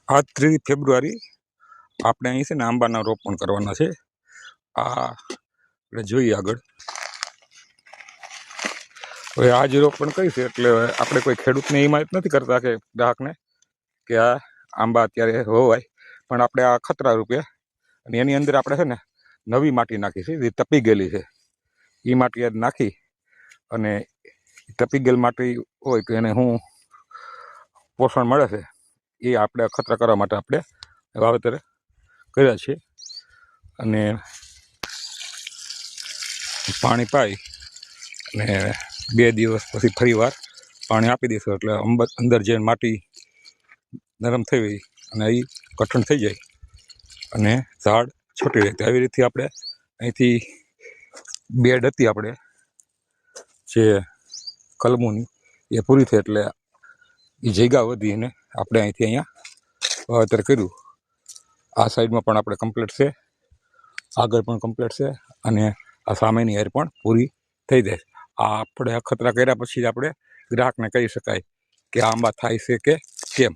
आज 3 फेब्रुआरी આપણે અહીં છે ને આંબાના રોપણ કરવાના છે। આ આપણે જોઈએ આગળ। હવે આ જે રોપણ કરી છે એટલે આપણે કોઈ ખેડૂતને હિમાયત નથી કરતા કે ગ્રાહકને કે આ આંબા અત્યારે હોવાય, પણ આપણે આ ખતરા રૂપે અને એની અંદર આપણે છે ને નવી માટી નાખી છે, જે તપી ગયેલી છે એ માટી આજ નાખી અને તપી ગયેલ માટી હોય તો એને શું પોષણ મળે છે એ આપણે ખતરા કરવા માટે આપણે વાવેતર કર્યા છે। અને પાણી પાઈ અને 2 દિવસ પછી ફરીવાર પાણી આપી દઈશું એટલે અંદર જે માટી નરમ થઈ ગઈ અને એ કઠણ થઈ જાય અને ઝાડ છૂટી રહે। આવી રીતે આપણે અહીંથી બેડ હતી આપણે જે કલમોની એ પૂરી થઈ એટલે એ જગ્યા વધી અને આપણે અહીંથી અહીંયા વાવેતર કર્યું। આ સાઈડમાં પણ આપણે કમ્પ્લીટ છે, આગળ પણ કમ્પ્લીટ છે અને આ સામેની હાર પણ પૂરી થઈ જાય। આ આપણે અખતરા કર્યા પછી આપણે ગ્રાહકને કહી શકાય કે આંબા થાય છે કે કેમ।